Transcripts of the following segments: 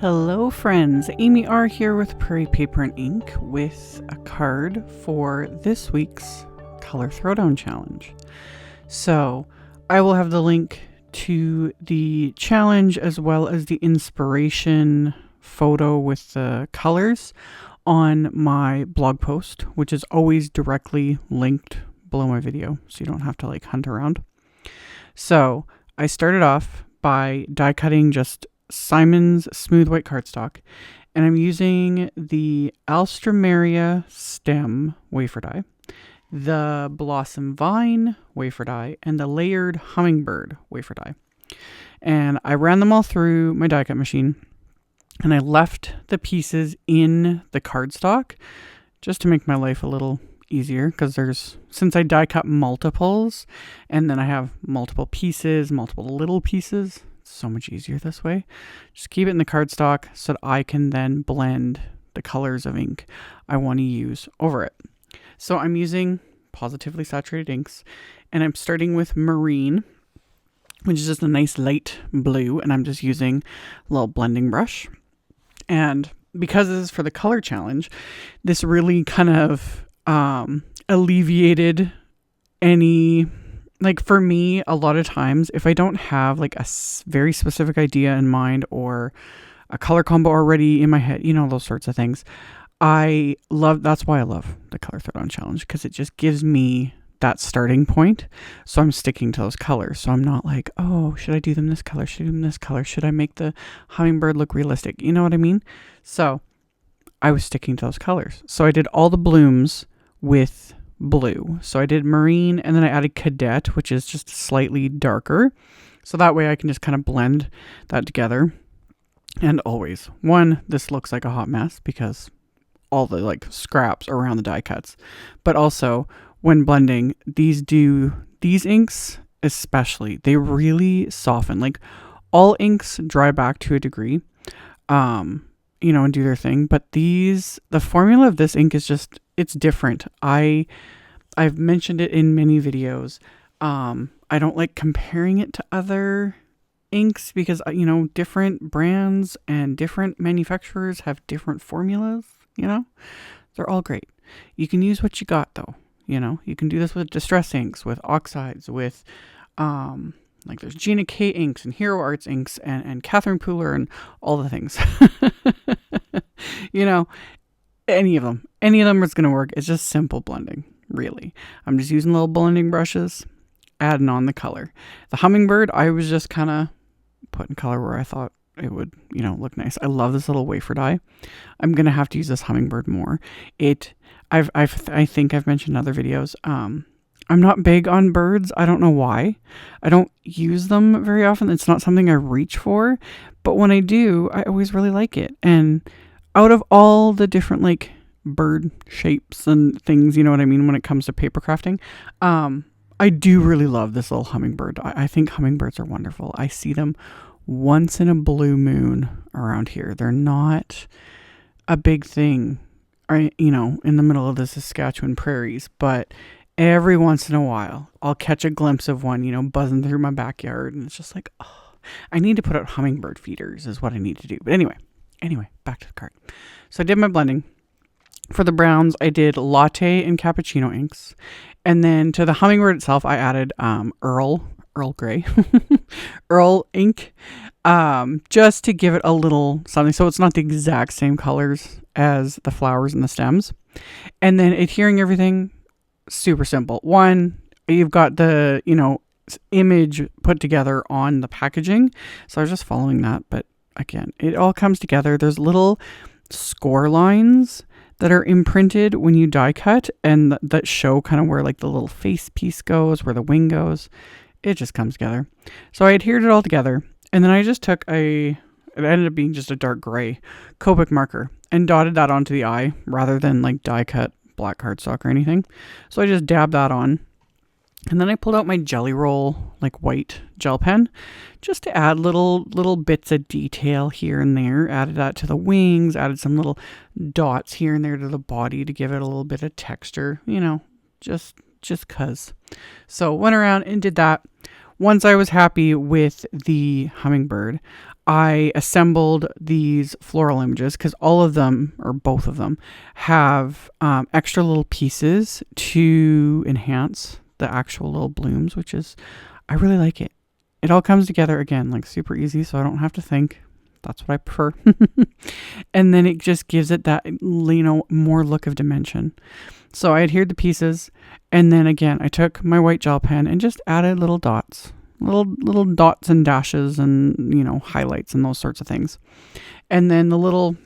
Hello friends, AmyR here with Prairie Paper and Ink with a card for this week's Color Throwdown Challenge. So I will have the link to the challenge as well as the inspiration photo with the colors on my blog post, which is always directly linked below my video, so you don't have to hunt around. So I started off by die cutting just Simon's smooth white cardstock, and I'm using the Alstroemeria stem wafer die, the Blossom Vine wafer die, and the layered Hummingbird wafer die. And I ran them all through my die cut machine, and I left the pieces in the cardstock just to make my life a little easier, because since I die cut multiples and then I have multiple pieces, multiple little pieces, it's so much easier this way. Just keep it in the cardstock so that I can then blend the colors of ink I want to use over it. So I'm using positively saturated inks, and I'm starting with Marine, which is just a nice light blue, and I'm just using a little blending brush. And because this is for the color challenge, this really kind of alleviated any, for me, a lot of times, if I don't have a very specific idea in mind or a color combo already in my head, those sorts of things, that's why I love the Color Throwdown Challenge, because it just gives me that starting point. So I'm sticking to those colors. So I'm not like, oh, should I do them this color? Should I do them this color? Should I make the hummingbird look realistic? You know what I mean? So I was sticking to those colors. So I did all the blooms with blue. So I did Marine, and then I added Cadette, which is just slightly darker. So that way I can just kind of blend that together. And always, this looks like a hot mess because all the scraps around the die cuts. But also, when blending, these inks especially, they really soften. All inks dry back to a degree, and do their thing. But the formula of this ink is just, it's different. I've mentioned it in many videos. I don't like comparing it to other inks because, different brands and different manufacturers have different formulas, They're all great. You can use what you got though. You can do this with distress inks, with oxides, with, there's Gina K inks and Hero Arts inks and Catherine Pooler and all the things. Any of them is going to work. It's just simple blending, really. I'm just using little blending brushes, adding on the color. The Hummingbird, I was just kind of putting color where I thought it would, look nice. I love this little wafer die. I'm going to have to use this Hummingbird more. I think I've mentioned in other videos. I'm not big on birds. I don't know why. I don't use them very often. It's not something I reach for, but when I do, I always really like it. And out of all the different bird shapes and things, you know what I mean, when it comes to paper crafting, I do really love this little hummingbird. I think hummingbirds are wonderful. I see them once in a blue moon around here. They're not a big thing, in the middle of the Saskatchewan prairies, but every once in a while I'll catch a glimpse of one, buzzing through my backyard, and it's just I need to put out hummingbird feeders is what I need to do. But anyway, back to the card. So I did my blending. For the browns, I did latte and cappuccino inks. And then to the hummingbird itself, I added Earl Grey, Earl ink, just to give it a little something. So it's not the exact same colors as the flowers and the stems. And then adhering everything, super simple. One, you've got the, image put together on the packaging. So I was just following that. But again, it all comes together. There's little score lines that are imprinted when you die cut, and that show kind of where the little face piece goes, where the wing goes. It just comes together. So I adhered it all together, and then I just took it ended up being just a dark gray Copic marker and dotted that onto the eye rather than die cut black cardstock or anything. So I just dabbed that on. And then I pulled out my Jelly Roll, white gel pen, just to add little bits of detail here and there. Added that to the wings, added some little dots here and there to the body to give it a little bit of texture, just 'cause. So went around and did that. Once I was happy with the hummingbird, I assembled these floral images because all of them, or both of them, have extra little pieces to enhance the actual little blooms, which is, I really like it. It all comes together again, like super easy, so I don't have to think. That's what I prefer. And then it just gives it that, more look of dimension. So I adhered the pieces, and then again, I took my white gel pen and just added little dots. Little dots and dashes and, highlights and those sorts of things. And then the little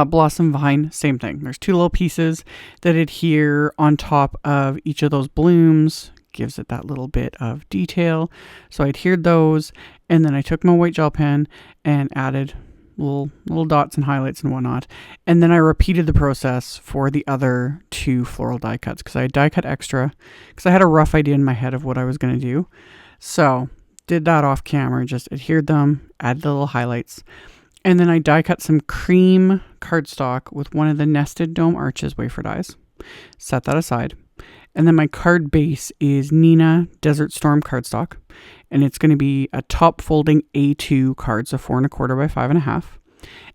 blossom vine, same thing. There's 2 little pieces that adhere on top of each of those blooms. Gives it that little bit of detail. So I adhered those, and then I took my white gel pen and added little dots and highlights and whatnot. And then I repeated the process for the other 2 floral die cuts because I die cut extra because I had a rough idea in my head of what I was going to do. So did that off camera, just adhered them, added the little highlights. And then I die cut some cream cardstock with one of the Nested Dome Arches wafer dies. Set that aside. And then my card base is Nina Desert Storm cardstock. And it's going to be a top folding A2 card, so 4 1/4 by 5 1/2.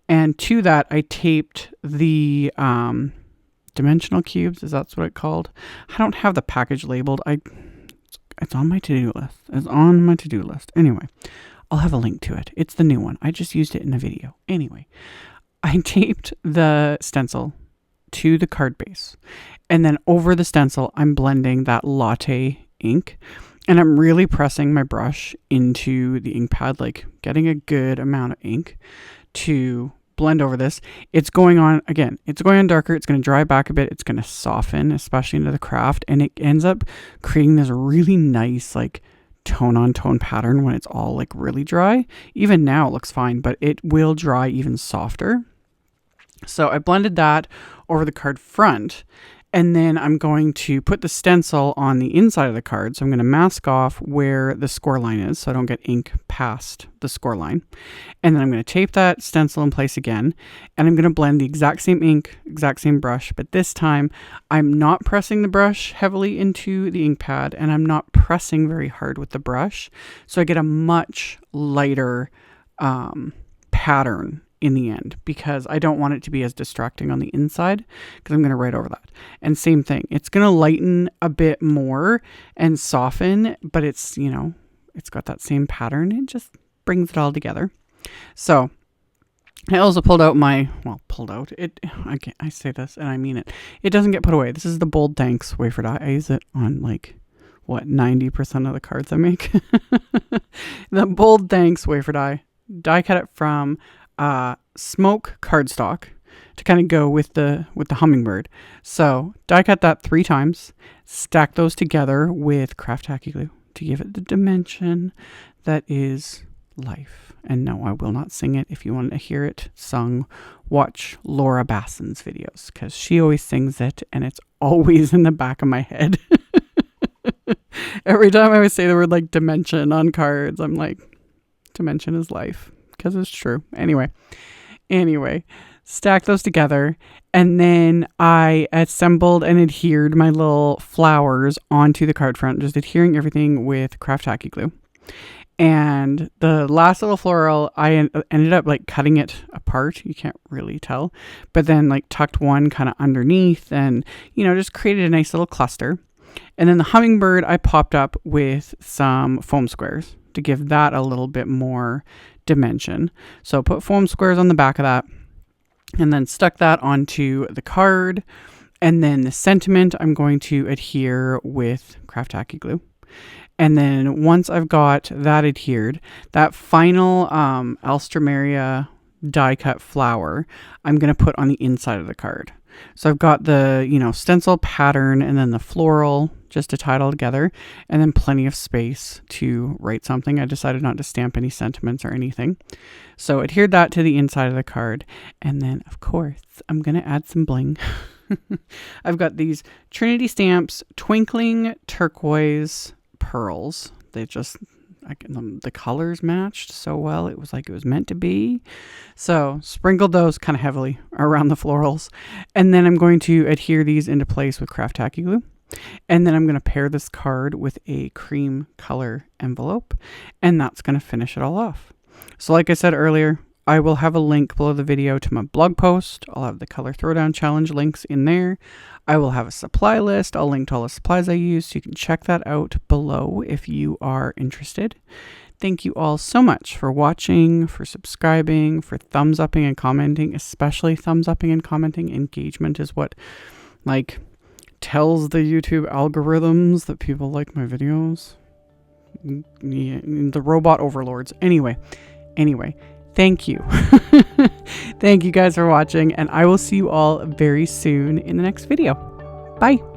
And to that, I taped the dimensional cubes. Is that what it's called? I don't have the package labeled. It's on my to-do list. It's on my to-do list. Anyway, I'll have a link to it. It's the new one. I just used it in a video. Anyway, I taped the stencil to the card base. And then over the stencil, I'm blending that LATTE ink. And I'm really pressing my brush into the ink pad, like getting a good amount of ink to blend over this. It's going on, again, it's going on darker. It's going to dry back a bit. It's going to soften, especially into the craft. And it ends up creating this really nice, like, tone on tone pattern when it's all like really dry. Even now it looks fine, but it will dry even softer. So I blended that over the card front. And then I'm going to put the stencil on the inside of the card. So I'm going to mask off where the score line is so I don't get ink past the score line. And then I'm going to tape that stencil in place again. And I'm going to blend the exact same ink, exact same brush. But this time I'm not pressing the brush heavily into the ink pad, and I'm not pressing very hard with the brush. So I get a much lighter pattern in the end, because I don't want it to be as distracting on the inside, because I'm going to write over that. And same thing, it's going to lighten a bit more and soften, but it's, it's got that same pattern. It just brings it all together. So I also pulled out I say this and I mean it. It doesn't get put away. This is the Bold Thanks wafer die. I use it on 90% of the cards I make. The Bold Thanks wafer die cut it from smoke cardstock to kind of go with the Hummingbird. So die cut that 3 times, stack those together with craft tacky glue to give it the dimension that is life. And no, I will not sing it. If you want to hear it sung, watch Laura Basson's videos, because she always sings it and it's always in the back of my head. Every time I would say the word like dimension on cards, I'm like, dimension is life. Because it's true. Anyway, stack those together, and then I assembled and adhered my little flowers onto the card front, just adhering everything with craft tacky glue. And the last little floral, I ended up like cutting it apart. You can't really tell, but then like tucked one kind of underneath, and just created a nice little cluster. And then the Hummingbird, I popped up with some foam squares to give that a little bit more dimension. So put foam squares on the back of that, and then stuck that onto the card. And then the sentiment, I'm going to adhere with craft tacky glue. And then once I've got that adhered, that final Alstroemeria die cut flower, I'm going to put on the inside of the card. So I've got the, stencil pattern, and then the floral just to tie it all together, and then plenty of space to write something. I decided not to stamp any sentiments or anything. So adhered that to the inside of the card. And then, of course, I'm going to add some bling. I've got these Trinity Stamps Twinkling Turquoise Pearls. They just, the colors matched so well. It was like it was meant to be. So sprinkled those kind of heavily around the florals. And then I'm going to adhere these into place with craft tacky glue. And then I'm going to pair this card with a cream color envelope. And that's going to finish it all off. So like I said earlier, I will have a link below the video to my blog post. I'll have the color throwdown challenge links in there. I will have a supply list. I'll link to all the supplies I use, so you can check that out below if you are interested. Thank you all so much for watching, for subscribing, for thumbs upping and commenting, especially thumbs upping and commenting. Engagement is what like tells the YouTube algorithms that people like my videos. Yeah, the robot overlords. Anyway, thank you. Thank you guys for watching, and I will see you all very soon in the next video. Bye.